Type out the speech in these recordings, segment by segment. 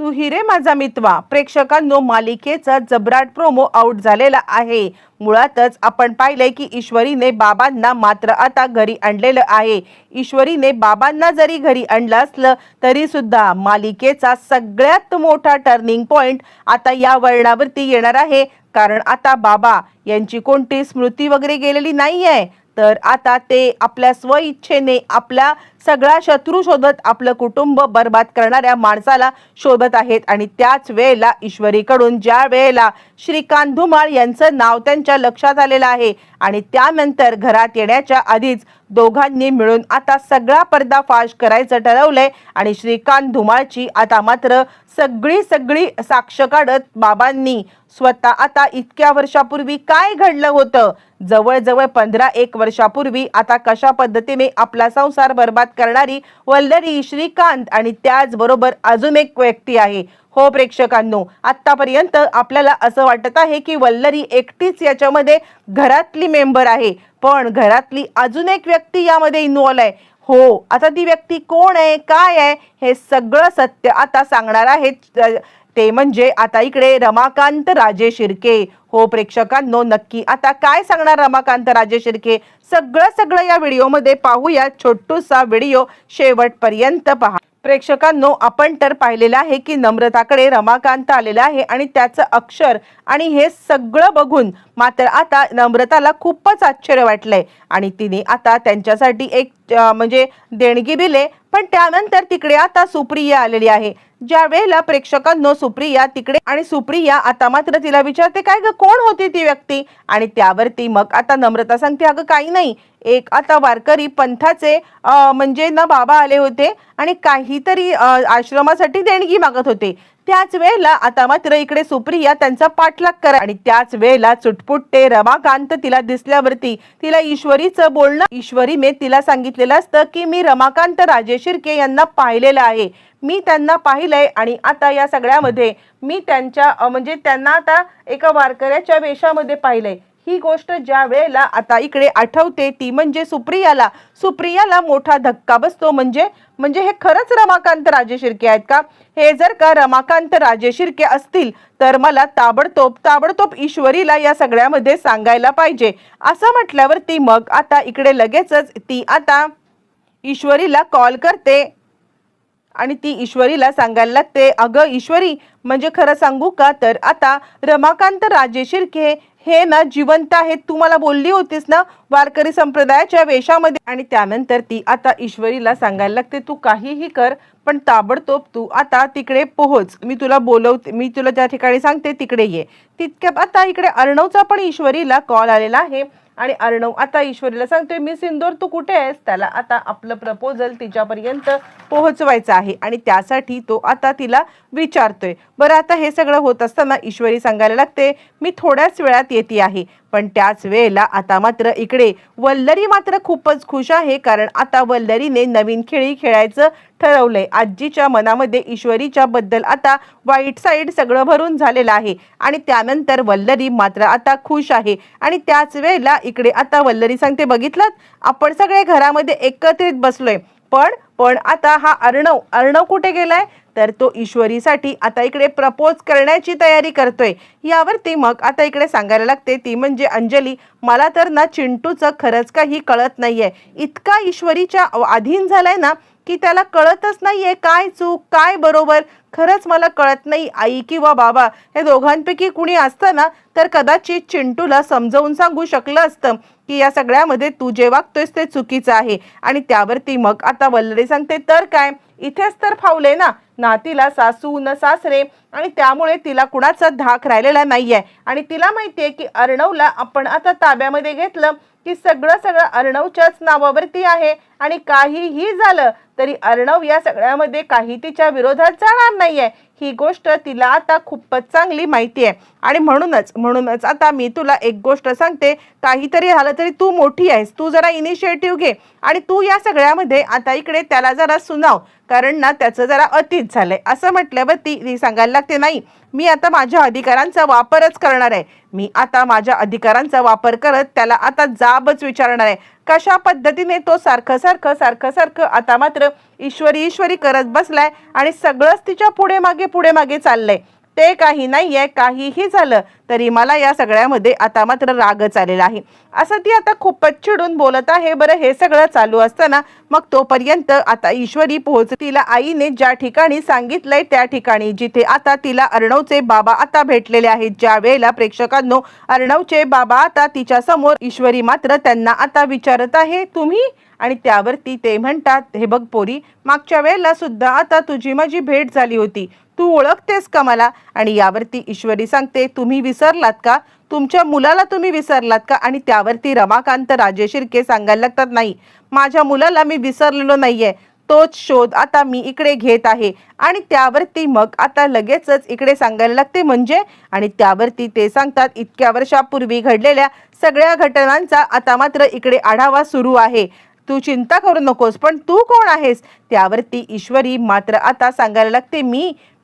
तू हिरे माझा मितवा प्रेक्षकांनो मालिकेचा जबराट promo out झालेला आहे। मुळातच आपण पाहिलंय की ईश्वरीने बाबांना मात्र आता घरी आणलेलं आहे। ईश्वरीने बाबांना जरी घरी आणलं असलं तरी सुद्धा मालिकेचा सगळ्यात मोठा टर्निंग पॉइंट आता या वळणावरती येणार आहे। कारण आता बाबा यांची कोणती स्मृती वगैरे गेलेली नाहीये, तर आता ते आपल्या स्वइच्छेने आपला सगळा शत्रू शोधत आपलं कुटुंब बर्बाद करणाऱ्या माणसाला शोधत आहेत। आणि त्याच वेळेला ईश्वरीकडून ज्या वेळेला श्रीकांत धुमाळ यांचं नाव त्यांच्या लक्षात आलेलं आहे आणि त्यानंतर घरात येण्याच्या आधीच दोघांनी मिळून आता सगळा पर्दाफाश करायचं ठरवलंय। आणि श्रीकांत धुमाळची आता मात्र सगळी साक्ष काढत बाबांनी स्वतः आता इतक्या वर्षापूर्वी काय घडलं होतं, जवळजवळ 15-1 वर्षापूर्वी आता कशा पद्धतीने आपला संसार बर्बाद करणारी वल्लरी, श्रीकांत आणि त्याचबरोबर अजून एक व्यक्ती आहे। हो प्रेक्षकांनो, आतापर्यंत आपल्याला असं वाटत आहे की वल्लरी एकटीच याच्यामध्ये घरातली मेंबर आहे, पण घरातली अजून एक व्यक्ती यामध्ये इन्व्हॉल्व आहे। हो, आता ती व्यक्ती कोण आहे, काय आहे, हे सगळं सत्य आता सांगणार आहेत ते म्हणजे आता इकडे रमाकांत राजे शिर्के। हो प्रेक्षकांनो, नक्की आता काय सांगणार रमाकांत राजे शिर्के, सगळं या व्हिडिओमध्ये पाहूया। छोटूसा व्हिडिओ शेवटपर्यंत पहा। प्रेक्षकांनो, आपण तर पाहिलेलं आहे की नम्रताकडे रमाकांत आलेला आहे आणि त्याचं अक्षर आणि हे सगळं बघून मात्र आता नम्रताला खूपच आश्चर्य वाटलंय आणि तिने आता त्यांच्यासाठी एक म्हणजे देणगी दिले। पण त्यानंतर तिकडे आता सुप्रिया आलेली आहे। ज्या वेळेला प्रेक्षकांनो सुप्रिया तिकडे आणि सुप्रिया आता मात्र तिला विचारते काय ग, कोण होती ती व्यक्ती, आणि त्यावरती मग आता नम्रता सांगते अगं काही नाही, एक आता वारकरी पंथाचे म्हणजे ना बाबा आले होते आणि काहीतरी आश्रमासाठी देणगी मागत होते। त्याच वेळेला आता मात्र इकडे सुप्रिया त्यांचा पाठलाग करा आणि त्याच वेळेला चुटपुटते रमाकांत तिला दिसल्यावरती तिला ईश्वरीचं बोलणं, ईश्वरीने तिला सांगितलेलं असतं की मी रमाकांत राजे शिर्के यांना पाहिलेलं आहे, मी त्यांना पाहिलंय आणि आता या सगळ्यामध्ये मी त्यांच्या म्हणजे त्यांना आता एका वारकऱ्याच्या वेशामध्ये पाहिलंय। ही गोष्ट ज्या वेळेला आता इकडे आठवते ती म्हणजे सुप्रियाला मोठा धक्का बसतो। म्हणजे हे खरंच रमाकांत राजे शिर्के आहेत का? हे जर का रमाकांत राजे शिर्के असतील तर मला ताबडतोब ईश्वरीला या सगळ्यामध्ये सांगायला पाहिजे असं म्हटल्यावरती मग आता इकडे लगेचच ती आता ईश्वरीला कॉल करते आणि ती ईश्वरीला सांगायला लागते अगं ईश्वरी, म्हणजे खरं सांगू का, तर आता रमाकांत राजे शिर्के हे ना जिवंत आहेत, तू मला बोलली होतीस ना वारकरी संप्रदायाच्या वेशामध्ये। आणि त्यानंतर ती आता ईश्वरीला सांगायला लागते तू काहीही कर पण ताबडतोब तू आता तिकडे पोहोच, मी तुला बोलवते, मी तुला ज्या ठिकाणी सांगते तिकडे ये। तितक्यात आता इकडे अर्णवचा पण ईश्वरीला कॉल आलेला आहे आणि अर्णव आता ईश्वरीला सांगतोय मी सिंदूर, तू कुठे आहेस? त्याला आता आपलं प्रपोजल तिच्यापर्यंत पोहोचवायचं आहे आणि त्यासाठी तो आता तिला विचारतोय। बरं, आता हे सगळं होत असताना ईश्वरी सांगायला लागते मी थोड्याच वेळात येते आहे। पण त्याच वेळेला आता मात्र इकडे वल्लरी मात्र खूपच खुश आहे, कारण आता वल्लरीने नवीन खेळी खेळायचं ठरवलंय। आजीच्या मनामध्ये ईश्वरीच्या बद्दल आता वाईट साईड सगळं भरून झालेलं आहे आणि त्यानंतर वल्लरी मात्र आता खुश आहे। आणि त्याच वेळेला इकडे आता वल्लरी सांगते बघितलं आपण सगळे घरामध्ये एकत्रित बसलोय, पण आता हा अर्णव कुठे गेलाय, तर तो ईश्वरीसाठी आता इकडे प्रपोज करण्याची तयारी करतोय। यावरती मग आता इकडे सांगायला लागते ती म्हणजे अंजली, मला तर ना चिंटूचं खरंच काही कळत नाहीये, इतका ईश्वरीच्या अधीन झालाय ना की त्याला कळतच नाहीये काय चूक काय बरोबर, खरंच मला कळत नाही। आई किंवा बाबा हे दोघांपैकी कुणी असतं ना तर कदाचित चिंटूला समजावून सांगू शकलं असतं की या सगळ्यामध्ये तू जे वागतोयस ते चुकीचं आहे। आणि त्यावरती मग आता वल्लरी सांगते तर काय, इथेच तर फावले ना तिला सासू न सासरे आणि त्यामुळे तिला कुणाचा धाक राहिलेला नाहीये आणि तिला माहितीये की अर्णवला आपण आता ताब्यामध्ये घेतलं की सगळं अर्णवच्याच नावावरती आहे आणि काहीही झालं तरी अर्णव या सगळ्यामध्ये काही तिच्या विरोधात जाणार नाहीये, ही गोष्ट तिला आता खूपच चांगली माहिती आहे। आणि म्हणूनच आता मी तुला एक गोष्ट सांगते, काहीतरी झालं तरी तू मोठी आहेस, तू जरा इनिशिएटिव्ह घे आणि तू या सगळ्यामध्ये आता इकडे त्याला जरा सुनाव, कारण ना त्याचं जरा अतीच झालंय. असं म्हटल्यावरती ती सांगायला लागते, नाही मी आता माझ्या अधिकारांचा वापरच करणार आहे. मी आता माझ्या अधिकारांचा वापर करत त्याला आता जाबच विचारणार आहे. कशा पद्धतीने तो सारखं सारखं आता मात्र ईश्वरी ईश्वरी करत बसलाय आणि सगळंच तिच्या पुढे मागे चाललंय. ते काही नाहीये, काहीही झालं तरी मला या सगळ्यामध्ये आता मात्र रागच आलेला आहे, असं ती आता खूपच चिडून बोलत आहे. बरं, हे सगळं चालू असताना मग तोपर्यंत आता ईश्वरी तिला आईने ज्या ठिकाणी सांगितलंय त्या ठिकाणी, जिथे आता तिला अर्णवचे बाबा आता भेटलेले आहेत. ज्या वेळेला प्रेक्षकांनो अर्णवचे बाबा आता तिच्या समोर, ईश्वरी मात्र त्यांना आता विचारत आहे, तुम्ही? आणि त्यावरती ते म्हणतात, हे बघ पोरी, मागच्या वेळेला सुद्धा आता तुझी माझी भेट झाली होती, तू ओळखतेस का मला? आणि यावरती ईश्वरी सांगते, तुम्ही विसरलात का? तुमच्या मुलाला तुम्ही विसरलात का? आणि त्यावरती रमाकांत राजे शिर्के सांगायला लागतात, नाही, माझ्या मुलाला मी विसरलेलो नाहीये, तोच शोध आता मी इकडे घेत आहे. आणि त्यावरती मग आता लगेचच इकडे सांगायला लागते, म्हणजे? आणि त्यावरती ते सांगतात, इतक्या वर्षापूर्वी घडलेल्या सगळ्या घटनांचा आता मात्र इकडे आढावा सुरू आहे, तू चिंता करू नकोस, पण तू कोण आहेस? त्यावरती ईश्वरी मात्र आता सांगायला लागते,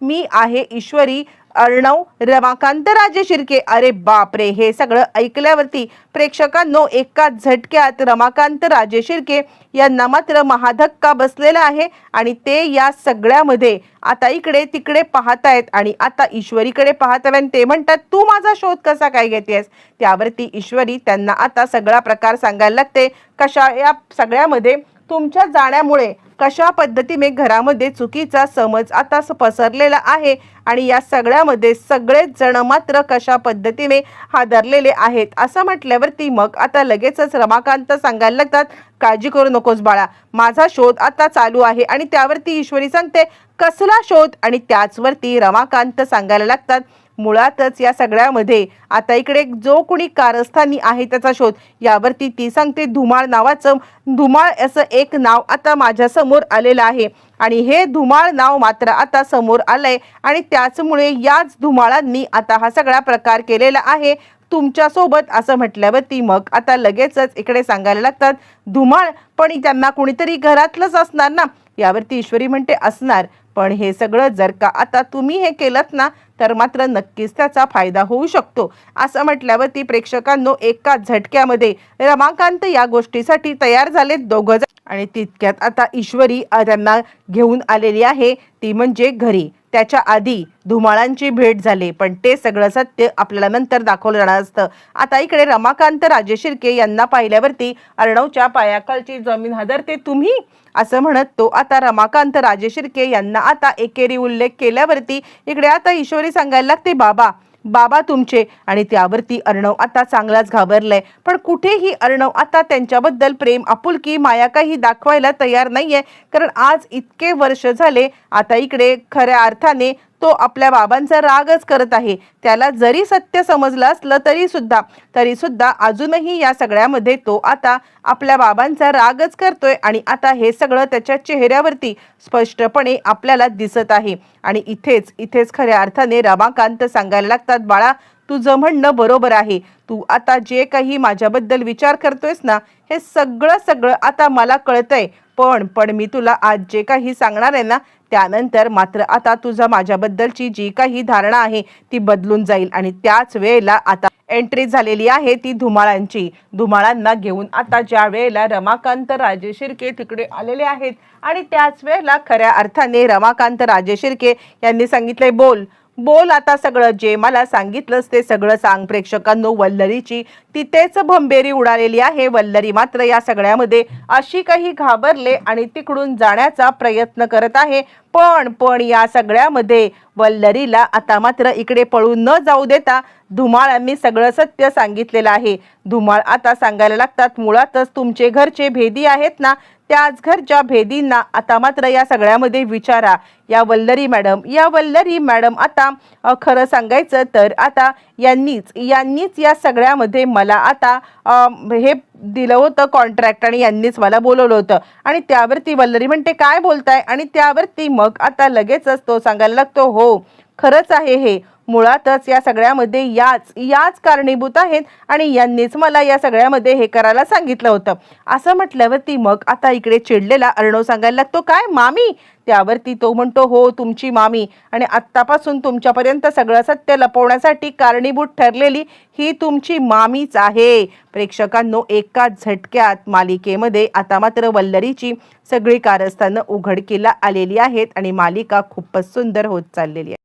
मी आहे ईश्वरी अर्णव रमाकांत राजे शिर्के. अरे बापरे, हे सगळं ऐकल्यावरती प्रेक्षकांनो एकाच झटक्यात रमाकांत राजे शिर्के यांना मात्र महाधक्का बसलेला आहे. आणि ते या सगळ्यामध्ये आता इकडे तिकडे पाहतायत आणि आता ईश्वरीकडे पाहतायत आणि ते म्हणतात, तू माझा शोध कसा काय घेतेस? त्यावरती ईश्वरी त्यांना आता सगळा प्रकार सांगायला लागते, कशा या सगळ्यामध्ये तुमच्या जाण्यामुळे कशा पद्धतीने घरामध्ये चुकीचा समज आता पसरलेला आहे आणि या सगळ्यामध्ये सगळेच जण मात्र कशा पद्धतीने हादरलेले आहेत. असं म्हटल्यावरती मग आता लगेचच रमाकांत सांगायला लागतात, काळजी करू नकोस बाळा, माझा शोध आता चालू आहे. आणि त्यावरती ईश्वरी सांगते, कसला शोध? आणि त्याचवरती रमाकांत सांगायला लागतात, मुळातच या सगळ्यामध्ये आता इकडे जो कोणी कारस्थानी आहे त्याचा शोध. यावरती ती सांगते, धुमाळ नावाचं, धुमाळ असं एक नाव आता माझ्या समोर आलेलं आहे आणि हे धुमाळ नाव मात्र आता समोर आलंय आणि त्याचमुळे याच धुमाळांनी आता हा सगळा प्रकार केलेला आहे तुमच्यासोबत. असं म्हटल्यावरती मग आता लगेचच इकडे सांगायला लागतात, धुमाळ, पण त्यांना कुणीतरी घरातलंच असणार ना? यावरती ईश्वरी म्हणते, असणार, पण हे सगळं जर का आता तुम्ही हे केलंत ना तर मात्र नक्कीच त्याचा फायदा होऊ शकतो. असं म्हटल्यावरती प्रेक्षकांनो एकाच झटक्यामध्ये रमाकांत या गोष्टीसाठी तयार झालेत दोघं. आणि तितक्यात आता ईश्वरी त्यांना घेऊन आलेली आहे, ती म्हणजे घरी. त्याच्या आधी धुमाळांची भेट झाली, पण ते सगळं सत्य आपल्याला नंतर दाखवलं जाणार असतं. आता इकडे रमाकांत राजे शिर्के यांना पाहिल्यावरती अर्णवच्या पायाखालची जमीन हादरते. तुम्ही? असं म्हणत तो आता रमाकांत राजे शिर्के यांना आता एकेरी उल्लेख केल्यावरती इकडे आता ईश्वरी सांगायला लागते, बाबा तुमचे. आणि त्यावरती अर्णव आता चांगलाच घाबरलाय, पण कुठेही अर्णव आता त्यांच्याबद्दल प्रेम, आपुलकी, माया काही दाखवायला तयार नाहीये, कारण आज इतके वर्ष झाले आता इकडे खऱ्या अर्थाने तो आपल्या बाबांचा रागच करत आहे. त्याला जरी सत्य समजलं असलं तरी सुद्धा अजूनही या सगळ्यामध्ये तो आता आपल्या बाबांचा रागच करतोय आणि आता हे सगळं त्याच्या चेहऱ्यावरती स्पष्टपणे आपल्याला दिसत आहे. आणि इथेच खऱ्या अर्थाने रमाकांत सांगायला लागतात, बाळा, तुझं म्हणणं बरोबर आहे, तू आता जे काही माझ्याबद्दल विचार करतोयस ना, हे सगळं आता मला कळतंय, पण मी तुला आज जे काही सांगणार आहे ना त्यानंतर मात्र आता तुझा माझ्याबद्दलची जी काही धारणा आहे ती बदलून जाईल. आणि त्याच वेळेला आता एंट्री झालेली आहे ती धुमाळांची. धुमाळांना घेऊन आता ज्या वेळेला रमाकांत राजे शिर्के तिकडे आलेले आहेत आणि त्याच वेळेला खऱ्या अर्थाने रमाकांत राजे शिर्के यांनी सांगितलंय, बोल आता, सगळं जे मला सांगितलंस ते सगळं सांग. प्रेक्षकांनो, वल्लरीची तिथेच भंबेरी उडालेली आहे. वल्लरी मात्र या सगळ्यामध्ये अशी काही घाबरले आणि तिकडून जाण्याचा प्रयत्न करत आहे, पण या सगळ्यामध्ये वल्लरीला आता मात्र इकडे पळून न जाऊ देता धुमाळांनी सगळं सत्य सांगितलेलं आहे. धुमाळ आता सांगायला लागतात, मुळातच तुमचे घरचे भेदी आहेत ना, त्याच घरच्या भेदींना आता मात्र या सगळ्यामध्ये विचारा. या वल्लरी मॅडम आता खरं सांगायचं तर आता यांनीच या सगळ्यामध्ये मला आता हे दिलं होतं कॉन्ट्रॅक्ट आणि यांनीच मला बोलवलं होतं. आणि त्यावरती वल्लरी म्हणते, काय बोलताय? आणि त्यावरती मग आता लगेचच तो सांगायला लागतो, हो खरंच आहे हे, मुळातच या सगळ्यामध्ये याच कारणीभूत आहेत आणि यांनीच मला या सगळ्यामध्ये हे करायला सांगितलं होतं असं म्हटल्यावरती मग आता इकडे चिडलेला अर्णव सांगायला लागतो, काय मामी? त्यावरती तो म्हणतो, हो तुमची मामी, आणि आत्तापासून तुमच्यापर्यंत सगळं सत्य लपवण्यासाठी कारणीभूत ठरलेली ही तुमची मामीच आहे. प्रेक्षकांनो, एकाच झटक्यात मालिकेमध्ये आता मात्र वल्लरीची सगळी कारस्थानं उघडकीला आलेली आहेत आणि मालिका खूपच सुंदर होत चाललेली आहे.